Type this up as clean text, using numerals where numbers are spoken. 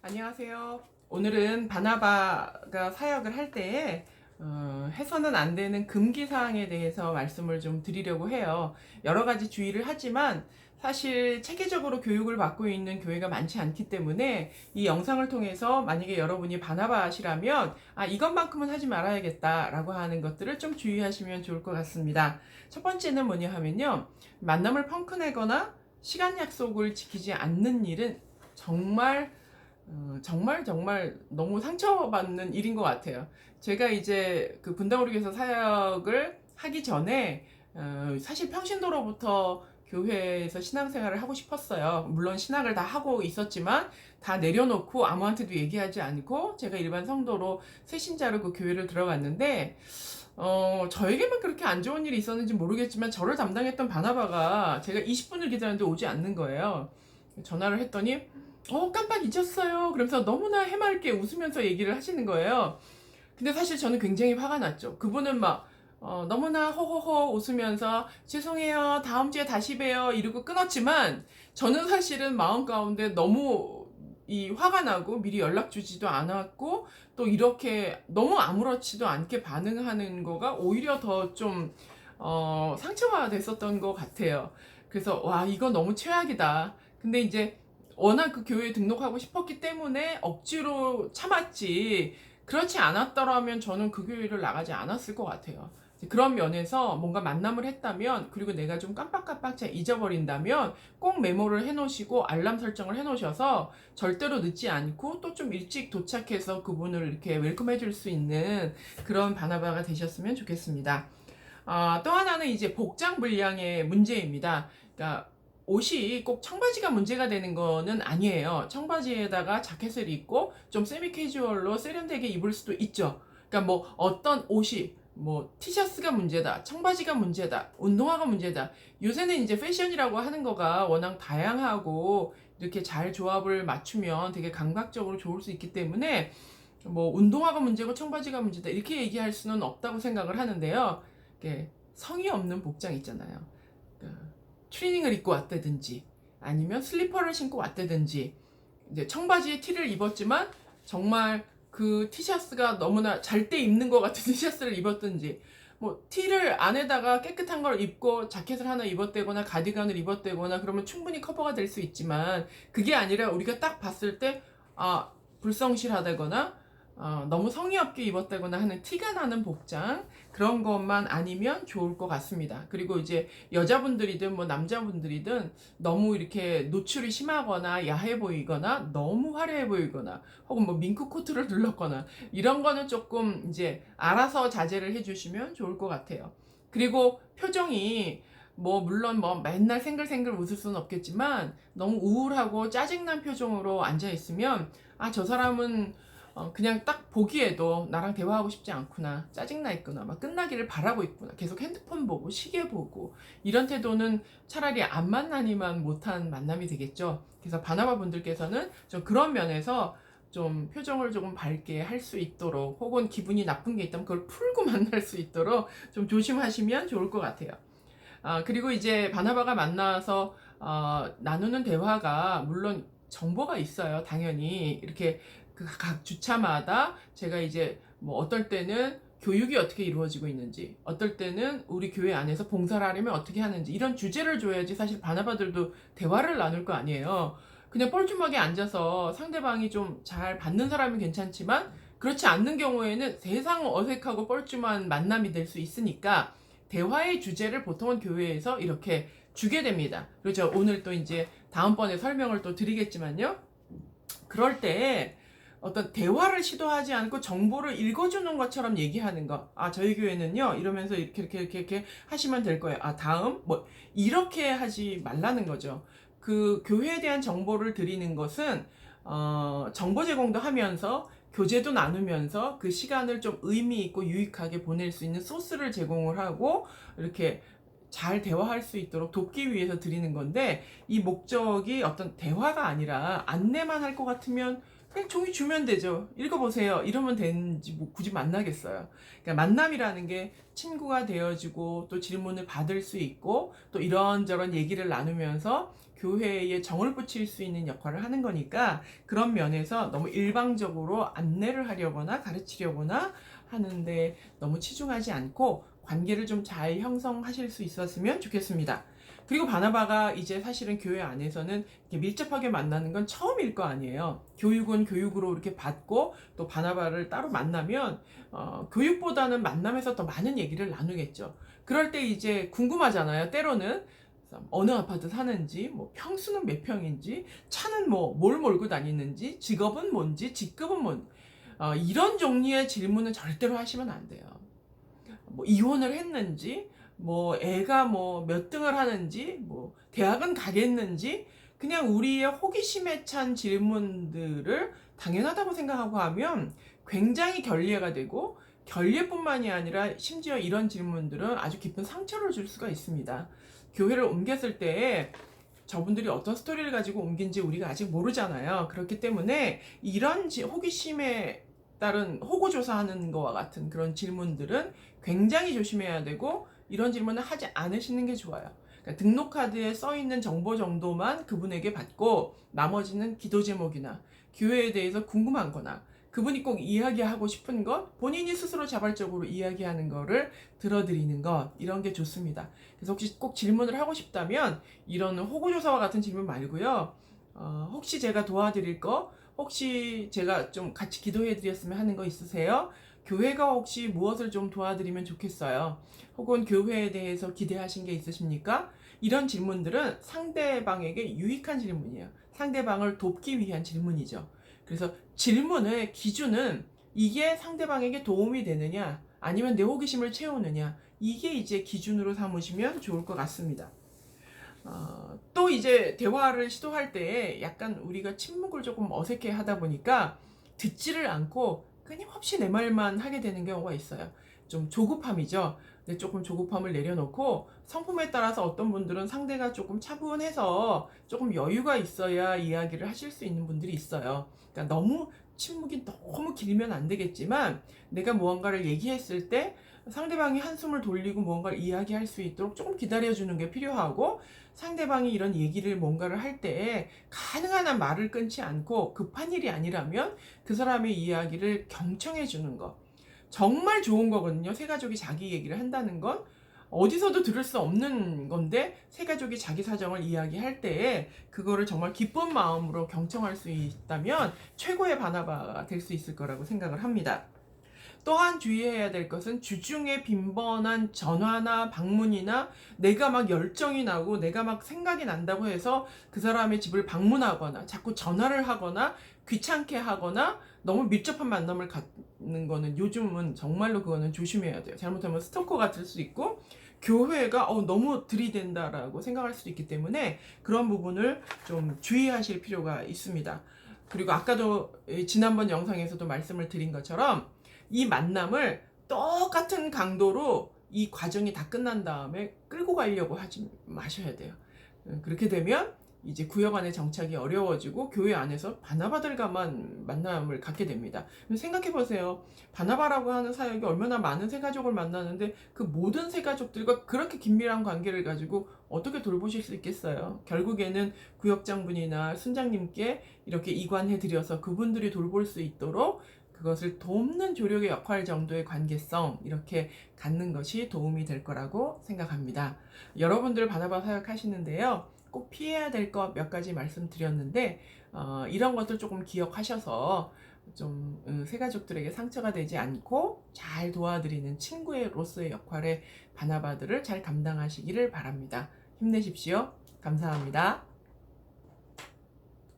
안녕하세요. 오늘은 바나바가 사역을 할 때에 해서는 안 되는 금기 사항에 대해서 말씀을 좀 드리려고 해요. 여러 가지 주의를 하지만 사실 체계적으로 교육을 받고 있는 교회가 많지 않기 때문에 이 영상을 통해서 만약에 여러분이 바나바시라면 이것만큼은 하지 말아야겠다라고 하는 것들을 좀 주의하시면 좋을 것 같습니다. 첫 번째는 뭐냐 하면요. 만남을 펑크내거나 시간 약속을 지키지 않는 일은 정말 너무 상처받는 일인 것 같아요. 제가 이제 그 분당우리교회에서 사역을 하기 전에 사실 평신도로부터 교회에서 신앙생활을 하고 싶었어요. 물론 신학을 다 하고 있었지만 다 내려놓고 아무한테도 얘기하지 않고 제가 일반 성도로 새신자로 그 교회를 들어갔는데 저에게만 그렇게 안 좋은 일이 있었는지 모르겠지만 저를 담당했던 바나바가 제가 20분을 기다렸는데 오지 않는 거예요. 전화를 했더니 깜빡 잊었어요. 그러면서 너무나 해맑게 웃으면서 얘기를 하시는 거예요. 근데 사실 저는 굉장히 화가 났죠. 그분은 막 너무나 호호호 웃으면서 죄송해요. 다음 주에 다시 봬요. 이러고 끊었지만 저는 사실은 마음 가운데 너무 이 화가 나고 미리 연락 주지도 않았고 또 이렇게 너무 아무렇지도 않게 반응하는 거가 오히려 더 좀 상처가 됐었던 것 같아요. 그래서 와 이거 너무 최악이다. 근데 이제 워낙 그 교회에 등록하고 싶었기 때문에 억지로 참았지 그렇지 않았더라면 저는 그 교회를 나가지 않았을 것 같아요. 그런 면에서 뭔가 만남을 했다면 그리고 내가 좀 깜빡깜빡 잘 잊어버린다면 꼭 메모를 해놓으시고 알람 설정을 해놓으셔서 절대로 늦지 않고 또 좀 일찍 도착해서 그분을 이렇게 웰컴해 줄 수 있는 그런 바나바가 되셨으면 좋겠습니다. 또 하나는 이제 복장 불량의 문제입니다. 그러니까 옷이 꼭 청바지가 문제가 되는 거는 아니에요. 청바지에다가 자켓을 입고 좀 세미 캐주얼로 세련되게 입을 수도 있죠. 그러니까 뭐 어떤 옷이 뭐 티셔츠가 문제다, 청바지가 문제다, 운동화가 문제다. 요새는 이제 패션이라고 하는 거가 워낙 다양하고 이렇게 잘 조합을 맞추면 되게 감각적으로 좋을 수 있기 때문에 뭐 운동화가 문제고 청바지가 문제다 이렇게 얘기할 수는 없다고 생각을 하는데요. 성의 없는 복장 있잖아요. 트레이닝을 입고 왔다든지 아니면 슬리퍼를 신고 왔다든지 이제 청바지에 티를 입었지만 정말 그 티셔츠가 너무나 잘 때 입는 것 같은 티셔츠를 입었든지 뭐 티를 안에다가 깨끗한 걸 입고 자켓을 하나 입었대거나 가디건을 입었대거나 그러면 충분히 커버가 될 수 있지만 그게 아니라 우리가 딱 봤을 때 불성실하다거나 너무 성의 없게 입었다거나 하는 티가 나는 복장 그런 것만 아니면 좋을 것 같습니다. 그리고 이제 여자분들이든 뭐 남자분들이든 너무 이렇게 노출이 심하거나 야해 보이거나 너무 화려해 보이거나 혹은 뭐 밍크 코트를 둘렀거나 이런 거는 조금 이제 알아서 자제를 해주시면 좋을 것 같아요. 그리고 표정이 뭐 물론 뭐 맨날 생글생글 웃을 수는 없겠지만 너무 우울하고 짜증난 표정으로 앉아 있으면 저 사람은 그냥 딱 보기에도 나랑 대화하고 싶지 않구나, 짜증나 있구나, 막 끝나기를 바라고 있구나, 계속 핸드폰 보고 시계 보고 이런 태도는 차라리 안 만나니만 못한 만남이 되겠죠. 그래서 바나바 분들께서는 좀 그런 면에서 좀 표정을 조금 밝게 할 수 있도록 혹은 기분이 나쁜 게 있다면 그걸 풀고 만날 수 있도록 좀 조심하시면 좋을 것 같아요. 그리고 이제 바나바가 만나서 나누는 대화가 물론 정보가 있어요. 당연히 이렇게 그 각 주차마다 제가 이제 뭐 어떨 때는 교육이 어떻게 이루어지고 있는지, 어떨 때는 우리 교회 안에서 봉사를 하려면 어떻게 하는지 이런 주제를 줘야지 사실 바나바들도 대화를 나눌 거 아니에요. 그냥 뻘쭘하게 앉아서 상대방이 좀 잘 받는 사람은 괜찮지만 그렇지 않는 경우에는 세상 어색하고 뻘쭘한 만남이 될 수 있으니까 대화의 주제를 보통은 교회에서 이렇게 주게 됩니다. 그렇죠. 오늘 또 이제 다음번에 설명을 또 드리겠지만요. 그럴 때 어떤 대화를 시도하지 않고 정보를 읽어주는 것처럼 얘기하는 거. 저희 교회는요. 이러면서 이렇게 하시면 될 거예요. 다음 뭐 이렇게 하지 말라는 거죠. 그 교회에 대한 정보를 드리는 것은 정보 제공도 하면서 교제도 나누면서 그 시간을 좀 의미 있고 유익하게 보낼 수 있는 소스를 제공을 하고 이렇게 잘 대화할 수 있도록 돕기 위해서 드리는 건데 이 목적이 어떤 대화가 아니라 안내만 할 것 같으면 그냥 종이 주면 되죠. 읽어보세요. 이러면 되는지 뭐 굳이 만나겠어요. 그러니까 만남이라는 게 친구가 되어지고 또 질문을 받을 수 있고 또 이런저런 얘기를 나누면서 교회에 정을 붙일 수 있는 역할을 하는 거니까 그런 면에서 너무 일방적으로 안내를 하려거나 가르치려거나 하는데 너무 치중하지 않고 관계를 좀 잘 형성하실 수 있었으면 좋겠습니다. 그리고 바나바가 이제 사실은 교회 안에서는 이렇게 밀접하게 만나는 건 처음일 거 아니에요. 교육은 교육으로 이렇게 받고 또 바나바를 따로 만나면 교육보다는 만남에서 더 많은 얘기를 나누겠죠. 그럴 때 이제 궁금하잖아요. 때로는 어느 아파트 사는지, 뭐 평수는 몇 평인지, 차는 뭐 뭘 몰고 다니는지, 직업은 뭔지, 직급은 뭔지, 이런 종류의 질문은 절대로 하시면 안 돼요. 뭐 이혼을 했는지, 뭐 애가 뭐 몇 등을 하는지, 뭐 대학은 가겠는지, 그냥 우리의 호기심에 찬 질문들을 당연하다고 생각하고 하면 굉장히 결리해가 되고, 결리뿐만이 아니라 심지어 이런 질문들은 아주 깊은 상처를 줄 수가 있습니다. 교회를 옮겼을 때 저분들이 어떤 스토리를 가지고 옮긴지 우리가 아직 모르잖아요. 그렇기 때문에 이런 호기심에 따른 호구조사하는 것과 같은 그런 질문들은 굉장히 조심해야 되고, 이런 질문을 하지 않으시는 게 좋아요. 그러니까 등록카드에 써있는 정보 정도만 그분에게 받고 나머지는 기도 제목이나 교회에 대해서 궁금한 거나 그분이 꼭 이야기하고 싶은 것, 본인이 스스로 자발적으로 이야기하는 거를 들어드리는 것, 이런 게 좋습니다. 그래서 혹시 꼭 질문을 하고 싶다면 이런 호구조사와 같은 질문 말고요. 혹시 제가 도와드릴 거, 혹시 제가 좀 같이 기도해드렸으면 하는 거 있으세요? 교회가 혹시 무엇을 좀 도와드리면 좋겠어요? 혹은 교회에 대해서 기대하신 게 있으십니까? 이런 질문들은 상대방에게 유익한 질문이에요. 상대방을 돕기 위한 질문이죠. 그래서 질문의 기준은 이게 상대방에게 도움이 되느냐, 아니면 내 호기심을 채우느냐, 이게 이제 기준으로 삼으시면 좋을 것 같습니다. 또 이제 대화를 시도할 때 약간 우리가 침묵을 조금 어색해 하다 보니까 듣지를 않고 끊임없이 내 말만 하게 되는 경우가 있어요. 좀 조급함이죠. 근데 조금 조급함을 내려놓고 성품에 따라서 어떤 분들은 상대가 조금 차분해서 조금 여유가 있어야 이야기를 하실 수 있는 분들이 있어요. 그러니까 너무 침묵이 너무 길면 안 되겠지만 내가 무언가를 얘기했을 때 상대방이 한숨을 돌리고 무언가를 이야기할 수 있도록 조금 기다려주는 게 필요하고, 상대방이 이런 얘기를 뭔가를 할 때 가능한 한 말을 끊지 않고 급한 일이 아니라면 그 사람의 이야기를 경청해 주는 거 정말 좋은 거거든요. 세 가족이 자기 얘기를 한다는 건 어디서도 들을 수 없는 건데, 세 가족이 자기 사정을 이야기할 때 그거를 정말 기쁜 마음으로 경청할 수 있다면 최고의 바나바가 될 수 있을 거라고 생각을 합니다. 또한 주의해야 될 것은 주중에 빈번한 전화나 방문이나 내가 막 열정이 나고 내가 막 생각이 난다고 해서 그 사람의 집을 방문하거나 자꾸 전화를 하거나 귀찮게 하거나 너무 밀접한 만남을 갖는 거는 요즘은 정말로 그거는 조심해야 돼요. 잘못하면 스토커가 될 수 있고 교회가 너무 들이댄다라고 생각할 수도 있기 때문에 그런 부분을 좀 주의하실 필요가 있습니다. 그리고 아까도 지난번 영상에서도 말씀을 드린 것처럼 이 만남을 똑같은 강도로 이 과정이 다 끝난 다음에 끌고 가려고 하지 마셔야 돼요. 그렇게 되면 이제 구역 안에 정착이 어려워지고 교회 안에서 바나바들과만 만남을 갖게 됩니다. 생각해 보세요. 바나바라고 하는 사역이 얼마나 많은 새가족을 만나는데 그 모든 새가족들과 그렇게 긴밀한 관계를 가지고 어떻게 돌보실 수 있겠어요? 결국에는 구역장분이나 순장님께 이렇게 이관해 드려서 그분들이 돌볼 수 있도록 그것을 돕는 조력의 역할 정도의 관계성 이렇게 갖는 것이 도움이 될 거라고 생각합니다. 여러분들 바나바 사역하시는데요. 꼭 피해야 될 것 몇 가지 말씀드렸는데 이런 것들 조금 기억하셔서 좀 새가족들에게 상처가 되지 않고 잘 도와드리는 친구로서의 역할의 바나바들을 잘 감당하시기를 바랍니다. 힘내십시오. 감사합니다.